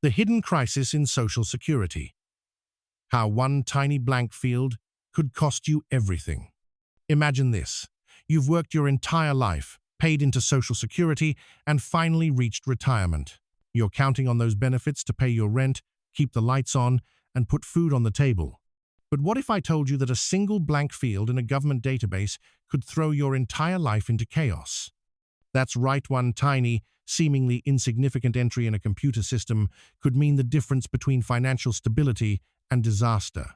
The hidden crisis in Social Security. How one tiny blank field could cost you everything. Imagine this. You've worked your entire life, paid into Social Security, and finally reached retirement. You're counting on those benefits to pay your rent, keep the lights on, and put food on the table. But what if I told you that a single blank field in a government database could throw your entire life into chaos? That's right, one tiny, seemingly insignificant entry in a computer system could mean the difference between financial stability and disaster.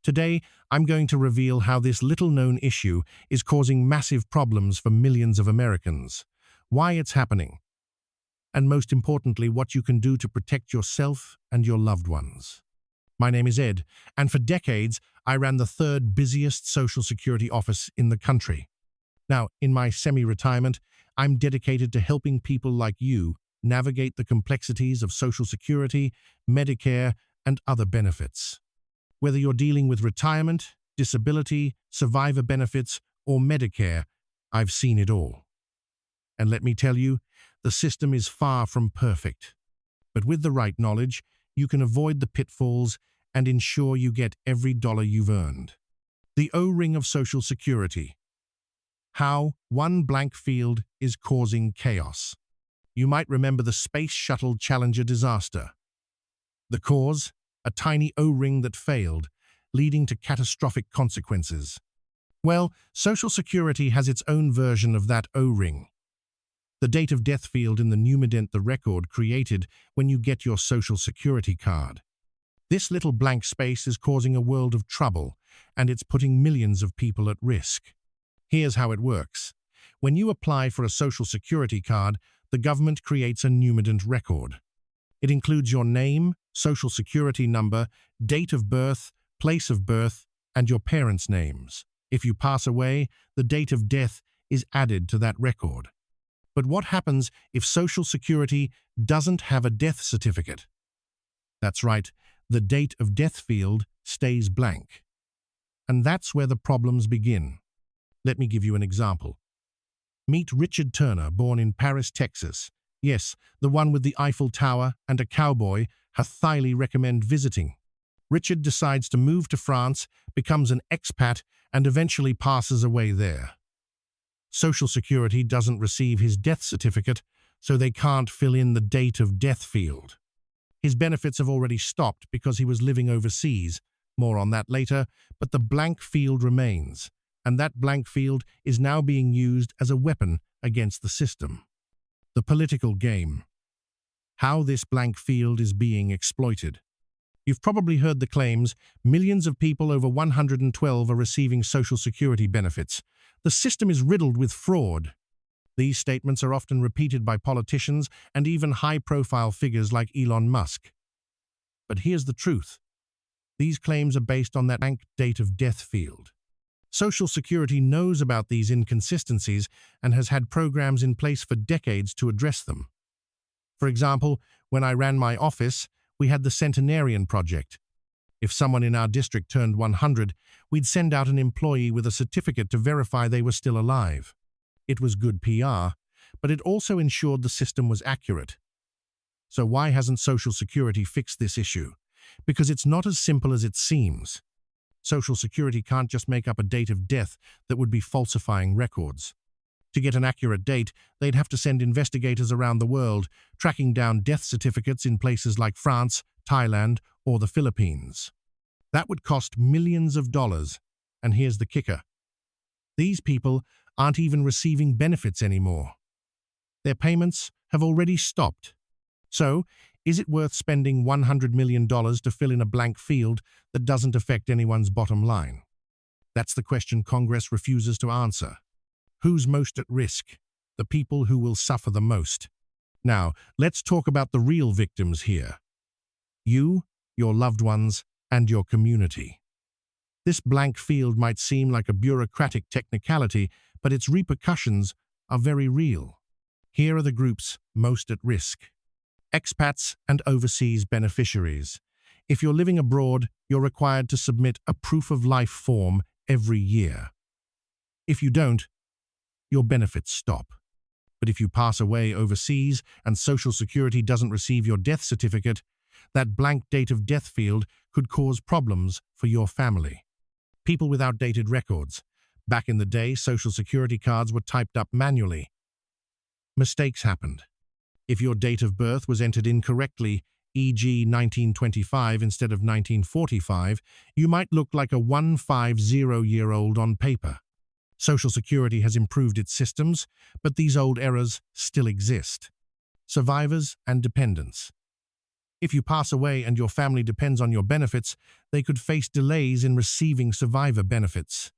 Today, I'm going to reveal how this little-known issue is causing massive problems for millions of Americans, why it's happening, and most importantly, what you can do to protect yourself and your loved ones. My name is Ed, and for decades, I ran the third busiest Social Security office in the country. Now, in my semi-retirement, I'm dedicated to helping people like you navigate the complexities of Social Security, Medicare, and other benefits. Whether you're dealing with retirement, disability, survivor benefits, or Medicare, I've seen it all. And let me tell you, the system is far from perfect. But with the right knowledge, you can avoid the pitfalls and ensure you get every dollar you've earned. The O-ring of Social Security. How one blank field is causing chaos. You might remember the Space Shuttle Challenger disaster. The cause? A tiny O-ring that failed, leading to catastrophic consequences. Well, Social Security has its own version of that O-ring. The date of death field in the numident, the record created when you get your Social Security card. This little blank space is causing a world of trouble, and it's putting millions of people at risk. Here's how it works. When you apply for a Social Security card, the government creates a numident record. It includes your name, Social Security number, date of birth, place of birth, and your parents' names. If you pass away, the date of death is added to that record. But what happens if Social Security doesn't have a death certificate? That's right, the date of death field stays blank. And that's where the problems begin. Let me give you an example. Meet Richard Turner, born in Paris, Texas. Yes, the one with the Eiffel Tower and a cowboy I highly recommend visiting. Richard decides to move to France, becomes an expat, and eventually passes away there. Social Security doesn't receive his death certificate, so they can't fill in the date of death field. His benefits have already stopped because he was living overseas. More on that later, but the blank field remains, and that blank field is now being used as a weapon against the system. The political game. How this blank field is being exploited. You've probably heard the claims, millions of people over 112 are receiving Social Security benefits. The system is riddled with fraud. These statements are often repeated by politicians and even high-profile figures like Elon Musk. But here's the truth. These claims are based on that blank date of death field. Social Security knows about these inconsistencies and has had programs in place for decades to address them. For example, when I ran my office, we had the Centenarian Project. If someone in our district turned 100, we'd send out an employee with a certificate to verify they were still alive. It was good PR, but it also ensured the system was accurate. So why hasn't Social Security fixed this issue? Because it's not as simple as it seems. Social Security can't just make up a date of death that would be falsifying records. To get an accurate date, they'd have to send investigators around the world, tracking down death certificates in places like France, Thailand, or the Philippines. That would cost millions of dollars. And here's the kicker. These people aren't even receiving benefits anymore. Their payments have already stopped. So, is it worth spending $100 million to fill in a blank field that doesn't affect anyone's bottom line? That's the question Congress refuses to answer. Who's most at risk? The people who will suffer the most. Now, let's talk about the real victims here. You, your loved ones, and your community. This blank field might seem like a bureaucratic technicality, but its repercussions are very real. Here are the groups most at risk. Expats and overseas beneficiaries. If you're living abroad, you're required to submit a proof of life form every year. If you don't, your benefits stop. But if you pass away overseas and Social Security doesn't receive your death certificate, that blank date of death field could cause problems for your family. People with outdated records. Back in the day, Social Security cards were typed up manually. Mistakes happened. If your date of birth was entered incorrectly, e.g. 1925 instead of 1945, you might look like a 150-year-old on paper. Social Security has improved its systems, but these old errors still exist. Survivors and dependents. If you pass away and your family depends on your benefits, they could face delays in receiving survivor benefits.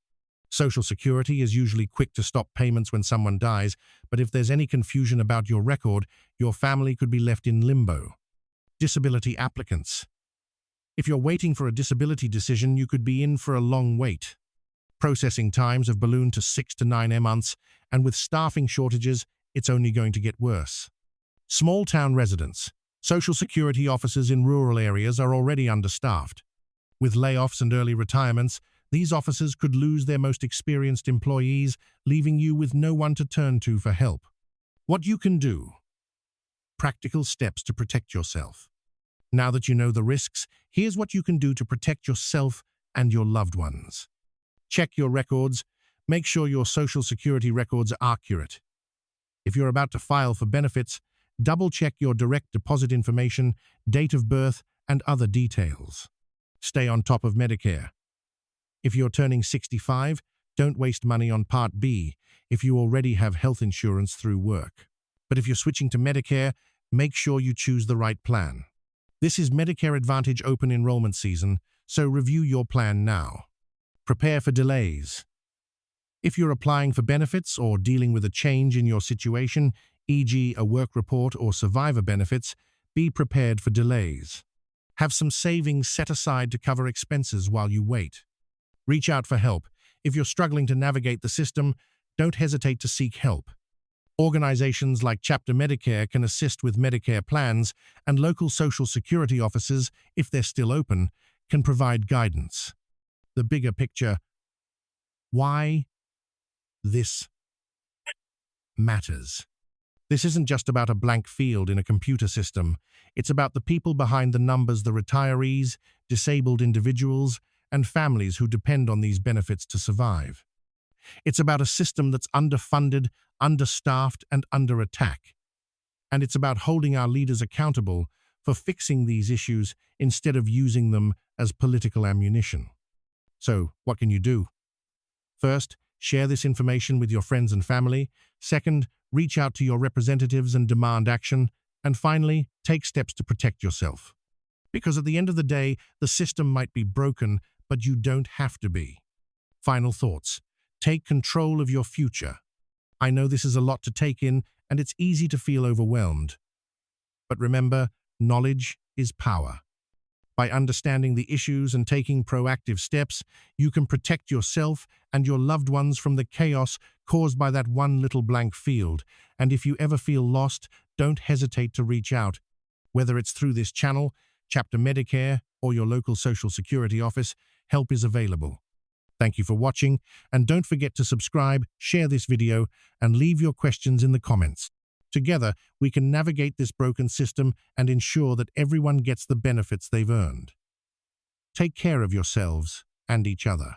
Social Security is usually quick to stop payments when someone dies, but if there's any confusion about your record, your family could be left in limbo. Disability applicants. If you're waiting for a disability decision, you could be in for a long wait. Processing times have ballooned to 6 to 9 months, and with staffing shortages, it's only going to get worse. Small-town residents. Social Security offices in rural areas are already understaffed. With layoffs and early retirements, these offices could lose their most experienced employees, leaving you with no one to turn to for help. What you can do. Practical steps to protect yourself. Now that you know the risks, here's what you can do to protect yourself and your loved ones. Check your records. Make sure your Social Security records are accurate. If you're about to file for benefits, double-check your direct deposit information, date of birth, and other details. Stay on top of Medicare. If you're turning 65, don't waste money on Part B if you already have health insurance through work. But if you're switching to Medicare, make sure you choose the right plan. This is Medicare Advantage open enrollment season, so review your plan now. Prepare for delays. If you're applying for benefits or dealing with a change in your situation, e.g. a work report or survivor benefits, be prepared for delays. Have some savings set aside to cover expenses while you wait. Reach out for help. If you're struggling to navigate the system, don't hesitate to seek help. Organizations like Chapter Medicare can assist with Medicare plans, and local Social Security offices, if they're still open, can provide guidance. The bigger picture. Why this matters. This isn't just about a blank field in a computer system. It's about the people behind the numbers, the retirees, disabled individuals, and families who depend on these benefits to survive. It's about a system that's underfunded, understaffed, and under attack. And it's about holding our leaders accountable for fixing these issues instead of using them as political ammunition. So, what can you do? First, share this information with your friends and family. Second, reach out to your representatives and demand action. And finally, take steps to protect yourself. Because at the end of the day, the system might be broken, but you don't have to be. Final thoughts. Take control of your future. I know this is a lot to take in, and it's easy to feel overwhelmed. But remember, knowledge is power. By understanding the issues and taking proactive steps, you can protect yourself and your loved ones from the chaos caused by that one little blank field. And if you ever feel lost, don't hesitate to reach out. Whether it's through this channel, Chapter Medicare, or your local Social Security office, help is available. Thank you for watching, and don't forget to subscribe, share this video, and leave your questions in the comments. Together, we can navigate this broken system and ensure that everyone gets the benefits they've earned. Take care of yourselves and each other.